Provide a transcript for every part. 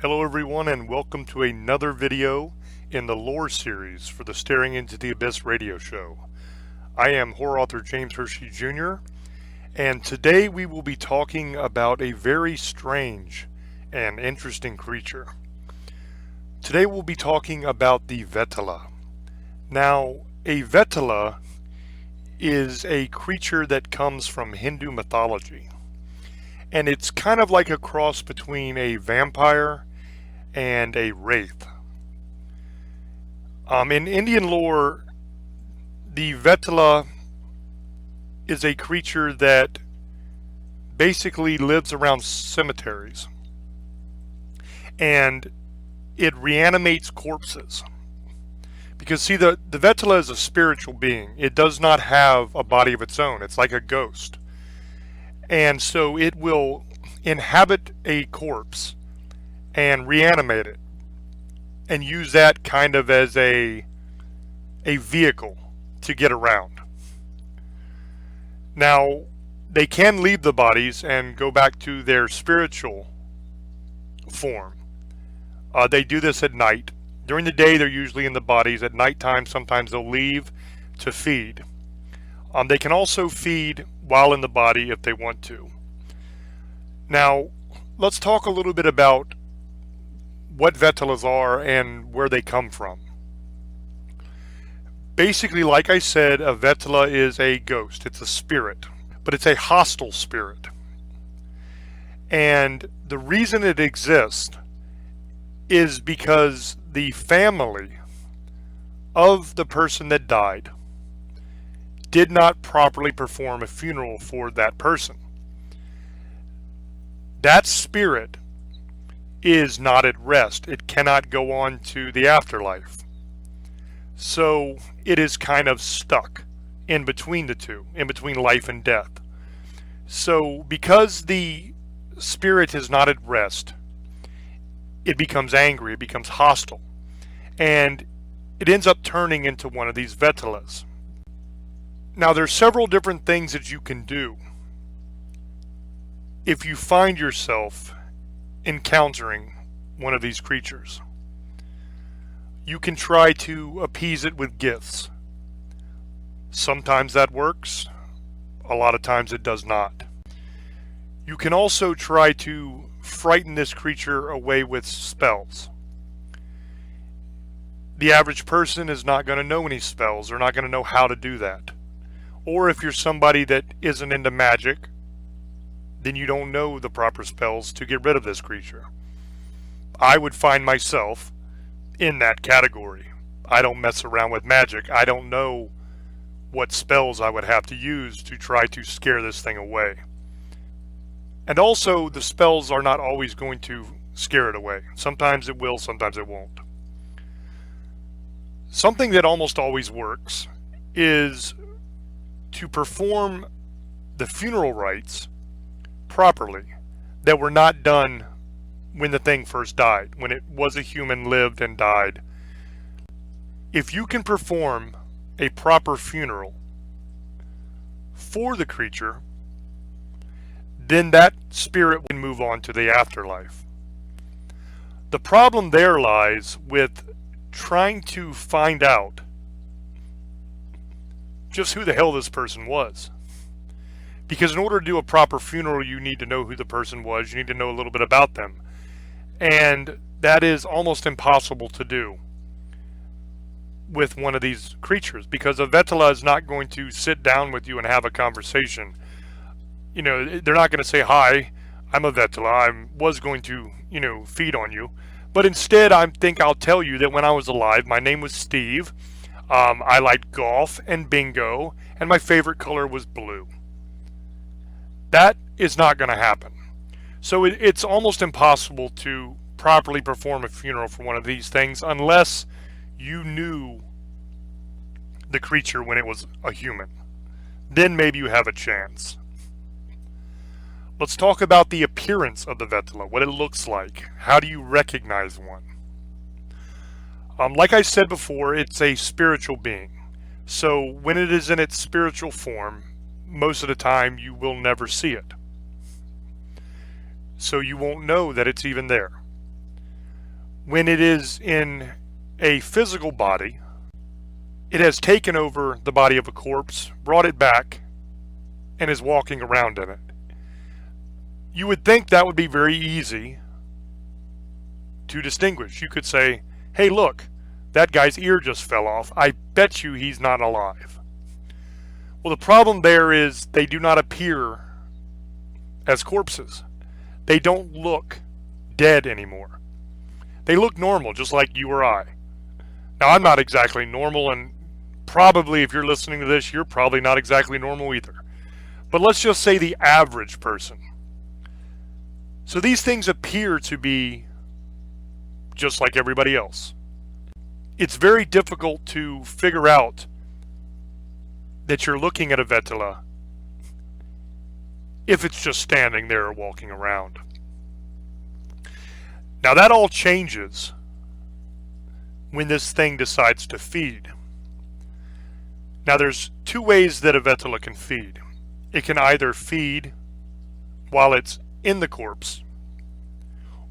Hello everyone and welcome to another video in the lore series for the Staring Into the Abyss radio show. I am horror author James Hershey Jr. and today we will be talking about a very strange and interesting creature. Today we'll be talking about the Vetala. Now, a Vetala is a creature that comes from Hindu mythology, and it's kind of like a cross between a vampire and a wraith. In Indian lore, the Vetala is a creature that basically lives around cemeteries, and it reanimates corpses. Because see, the Vetala is a spiritual being. It does not have a body of its own. It's like a ghost. And so it will inhabit a corpse and reanimate it and use that kind of as a vehicle to get around. Now, they can leave the bodies and go back to their spiritual form. They do this at night. During the day, they're usually in the bodies. At nighttime, sometimes they'll leave to feed. They can also feed while in the body if they want to. Now, let's talk a little bit about what Vetalas are and where they come from. Basically, like I said, a Vetala is a ghost. It's a spirit, but it's a hostile spirit. And the reason it exists is because the family of the person that died did not properly perform a funeral for that person. That spirit is not at rest. It cannot go on to the afterlife. So it is kind of stuck in between the two, in between life and death. So because the spirit is not at rest, it becomes angry, it becomes hostile, and it ends up turning into one of these Vetalas. Now, there's several different things that you can do if you find yourself encountering one of these creatures. You can try to appease it with gifts. Sometimes that works, a lot of times it does not. You can also try to frighten this creature away with spells. The average person is not going to know any spells. They're not going to know how to do that. Or if you're somebody that isn't into magic, then you don't know the proper spells to get rid of this creature. I would find myself in that category. I don't mess around with magic. I don't know what spells I would have to use to try to scare this thing away. And also, the spells are not always going to scare it away. Sometimes it will, sometimes it won't. Something that almost always works is to perform the funeral rites properly that were not done when the thing first died, when it was a human, lived and died. If you can perform a proper funeral for the creature, then that spirit will move on to the afterlife. The problem there lies with trying to find out just who the hell this person was. Because in order to do a proper funeral, you need to know who the person was. You need to know a little bit about them. And that is almost impossible to do with one of these creatures, because a Vetala is not going to sit down with you and have a conversation. You know, they're not going to say, "Hi, I'm a Vetala. I was going to, feed on you." But instead, I think I'll tell you that when I was alive, my name was Steve. I liked golf and bingo, and my favorite color was blue. That is not going to happen. So it's almost impossible to properly perform a funeral for one of these things unless you knew the creature when it was a human. Then maybe you have a chance. Let's talk about the appearance of the Vetala, what it looks like. How do you recognize one? Like I said before, it's a spiritual being. So when it is in its spiritual form, most of the time you will never see it. So you won't know that it's even there. When it is in a physical body, it has taken over the body of a corpse, brought it back, and is walking around in it. You would think that would be very easy to distinguish. You could say, hey, look, that guy's ear just fell off. I bet you he's not alive. Well, the problem there is they do not appear as corpses. They don't look dead anymore. They look normal, just like you or I. Now, I'm not exactly normal, and probably if you're listening to this, you're probably not exactly normal either. But let's just say the average person. So these things appear to be just like everybody else. It's very difficult to figure out that you're looking at a Vetala if it's just standing there or walking around. Now that all changes when this thing decides to feed. Now there's two ways that a Vetala can feed. It can either feed while it's in the corpse,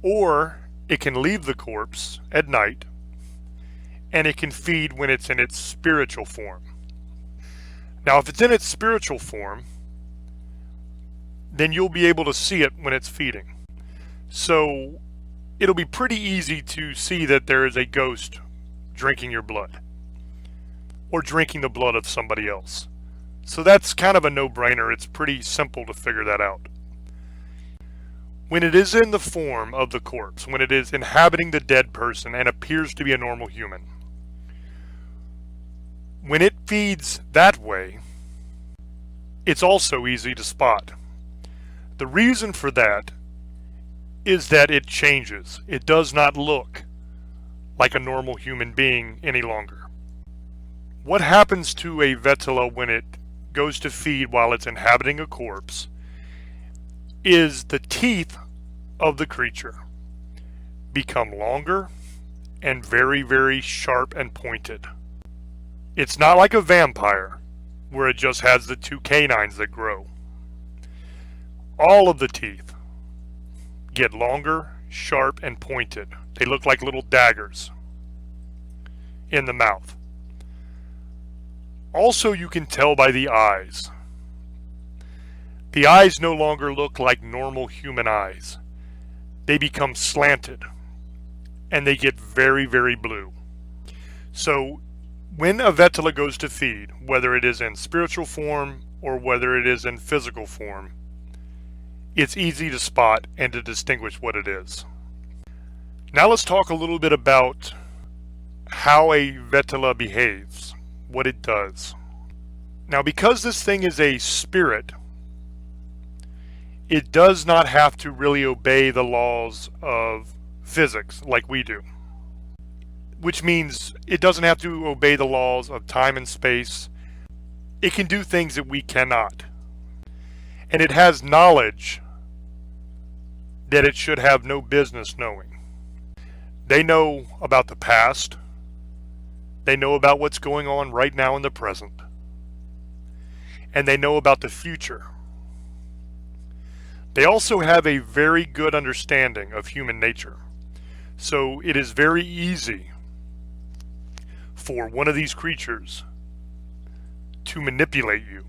or it can leave the corpse at night, and it can feed when it's in its spiritual form. Now if it's in its spiritual form, then you'll be able to see it when it's feeding. So it'll be pretty easy to see that there is a ghost drinking your blood, or drinking the blood of somebody else. So that's kind of a no-brainer. It's pretty simple to figure that out. When it is in the form of the corpse, when it is inhabiting the dead person and appears to be a normal human, when it feeds that way, it's also easy to spot. The reason for that is that it changes. It does not look like a normal human being any longer. What happens to a Vetala when it goes to feed while it's inhabiting a corpse is the teeth of the creature become longer and very, very sharp and pointed. It's not like a vampire where it just has the two canines that grow. All of the teeth get longer, sharp, and pointed. They look like little daggers in the mouth. Also, you can tell by the eyes. The eyes no longer look like normal human eyes. They become slanted, and they get very, very blue. So, when a Vetala goes to feed, whether it is in spiritual form or whether it is in physical form, it's easy to spot and to distinguish what it is. Now let's talk a little bit about how a Vetala behaves, what it does. Now, because this thing is a spirit, it does not have to really obey the laws of physics like we do. Which means it doesn't have to obey the laws of time and space. It can do things that we cannot. And it has knowledge that it should have no business knowing. They know about the past. They know about what's going on right now in the present. And they know about the future. They also have a very good understanding of human nature. So it is very easy for one of these creatures to manipulate you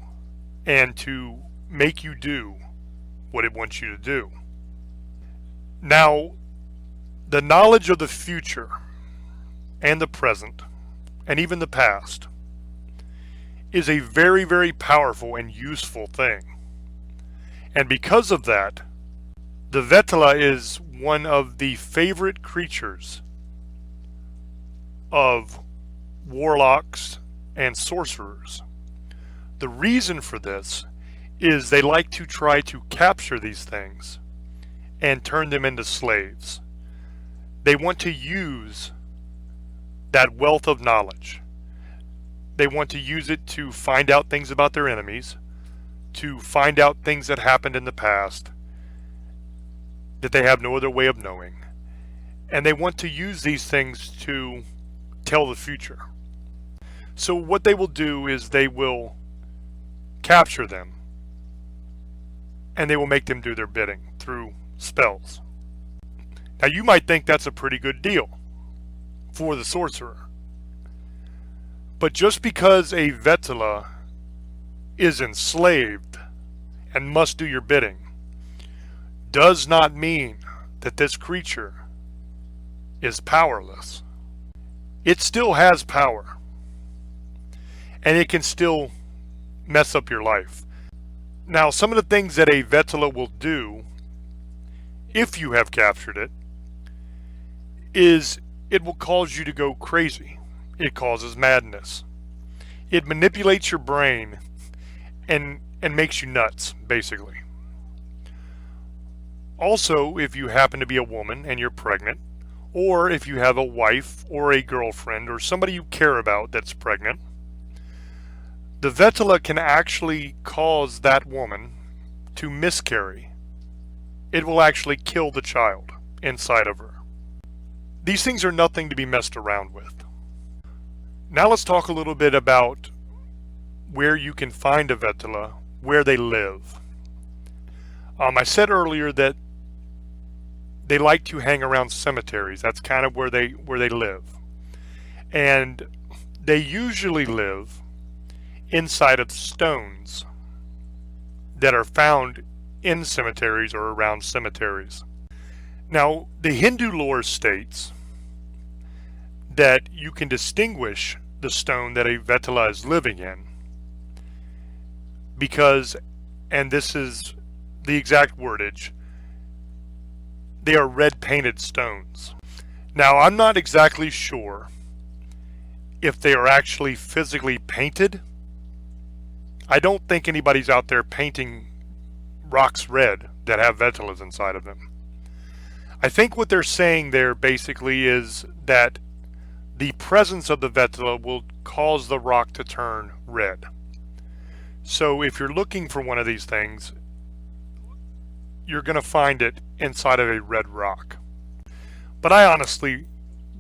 and to make you do what it wants you to do. Now, the knowledge of the future and the present and even the past is a very, very powerful and useful thing. And because of that, the Vetala is one of the favorite creatures of warlocks and sorcerers. The reason for this is they like to try to capture these things and turn them into slaves. They want to use that wealth of knowledge. They want to use it to find out things about their enemies, to find out things that happened in the past that they have no other way of knowing. And they want to use these things to tell the future. So what they will do is they will capture them and they will make them do their bidding through spells. Now you might think that's a pretty good deal. for the sorcerer. But just because a Vetala is enslaved and must do your bidding does not mean that this creature is powerless. It still has power, and it can still mess up your life. Now, some of the things that a Vetala will do, if you have captured it, is it will cause you to go crazy. It causes madness. It manipulates your brain and makes you nuts, basically. Also, if you happen to be a woman and you're pregnant, or if you have a wife or a girlfriend or somebody you care about that's pregnant, the Vetala can actually cause that woman to miscarry. It will actually kill the child inside of her. These things are nothing to be messed around with. Now let's talk a little bit about where you can find a Vetala, where they live. I said earlier that they like to hang around cemeteries. That's kind of where they live. And they usually live inside of stones that are found in cemeteries or around cemeteries. Now, the Hindu lore states that you can distinguish the stone that a Vetala is living in because, and this is the exact wordage, they are red painted stones. Now, I'm not exactly sure if they are actually physically painted. I don't think anybody's out there painting rocks red that have Vetalas inside of them. I think what they're saying there basically is that the presence of the Vetala will cause the rock to turn red. So if you're looking for one of these things, you're going to find it inside of a red rock. But I honestly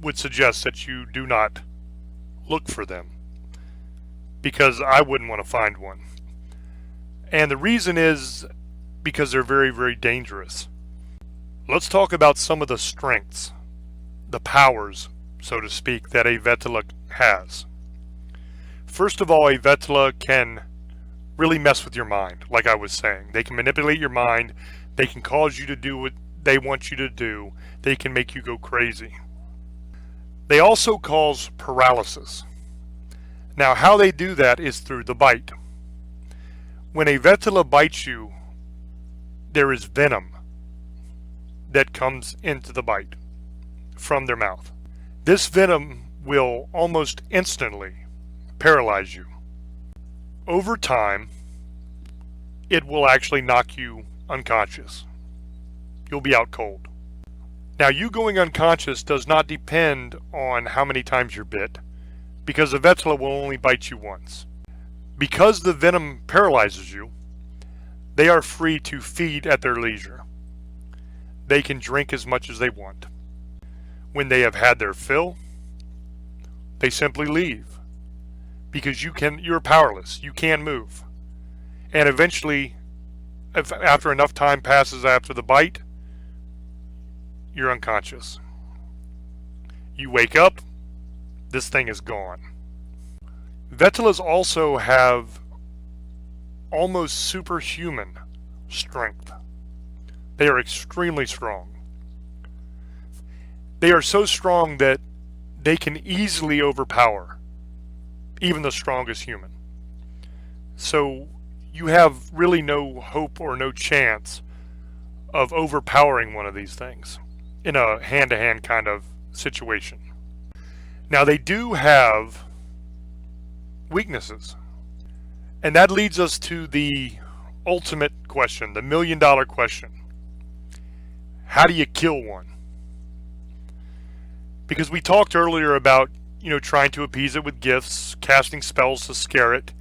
would suggest that you do not look for them, because I wouldn't want to find one. And the reason is because they're very, very dangerous. Let's talk about some of the strengths, the powers, so to speak, that a Vetala has. First of all, a Vetala can really mess with your mind, like I was saying. They can manipulate your mind. They can cause you to do what they want you to do. They can make you go crazy. They also cause paralysis. Now, how they do that is through the bite. When a Vetala bites you, there is venom that comes into the bite from their mouth. This venom will almost instantly paralyze you. Over time, it will actually knock you unconscious. You'll be out cold. Now, you going unconscious does not depend on how many times you're bit, because the Vetala will only bite you once. Because the venom paralyzes you, they are free to feed at their leisure. They can drink as much as they want. When they have had their fill, they simply leave, because you're powerless. You can move. And eventually, after enough time passes after the bite, you're unconscious. You wake up, this thing is gone. Vetalas also have almost superhuman strength. They are extremely strong. They are so strong that they can easily overpower even the strongest human. So you have really no hope or no chance of overpowering one of these things in a hand-to-hand kind of situation. Now, they do have weaknesses, and that leads us to the ultimate question, the million-dollar question. How do you kill one? Because we talked earlier about, trying to appease it with gifts, casting spells to scare it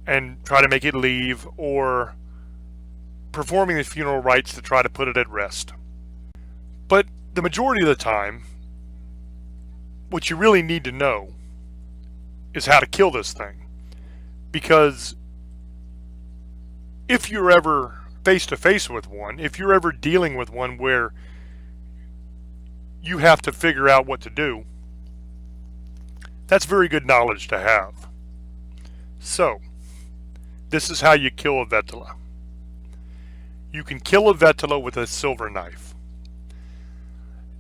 and try to make it leave, or performing the funeral rites to try to put it at rest. But the majority of the time, what you really need to know is how to kill this thing. Because if you're ever face to face with one, if you're ever dealing with one where you have to figure out what to do, That's very good knowledge to have. So, this is how you kill a Vetala. You can kill a Vetala with a silver knife.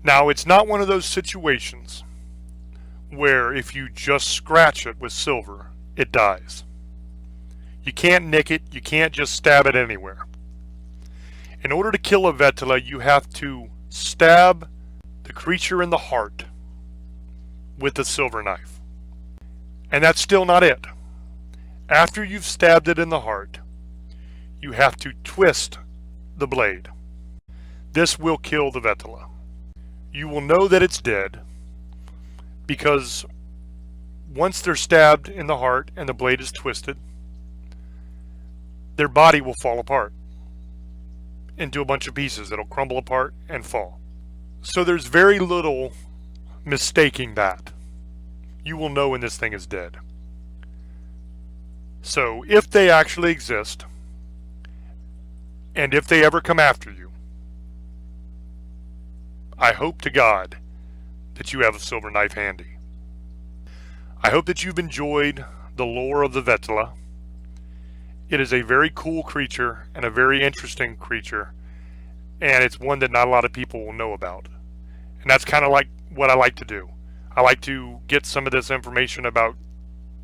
Now, it's not one of those situations where if you just scratch it with silver, it dies. You can't nick it, you can't just stab it anywhere. In order to kill a Vetala, you have to stab the creature in the heart with a silver knife. And that's still not it. After you've stabbed it in the heart, you have to twist the blade. This will kill the Vetala. You will know that it's dead because once they're stabbed in the heart and the blade is twisted, their body will fall apart into a bunch of pieces. It'll crumble apart and fall. So there's very little mistaking that. You will know when this thing is dead. So if they actually exist, and if they ever come after you, I hope to God that you have a silver knife handy. I hope that you've enjoyed the lore of the Vetala. It is a very cool creature and a very interesting creature, and it's one that not a lot of people will know about. And that's kind of like what I like to do. I like to get some of this information about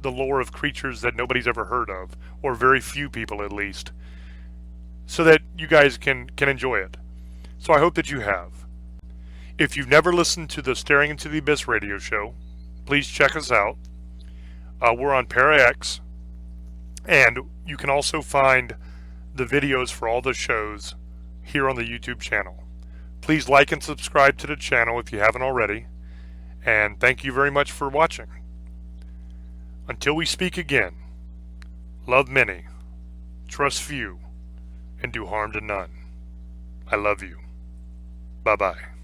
the lore of creatures that nobody's ever heard of, or very few people at least, so that you guys can enjoy it. So I hope that you have. If you've never listened to the Staring Into the Abyss radio show, please check us out. We're on ParaX, and you can also find the videos for all the shows here on the YouTube channel. Please like and subscribe to the channel if you haven't already, and thank you very much for watching. Until we speak again, love many, trust few, and do harm to none. I love you. Bye-bye.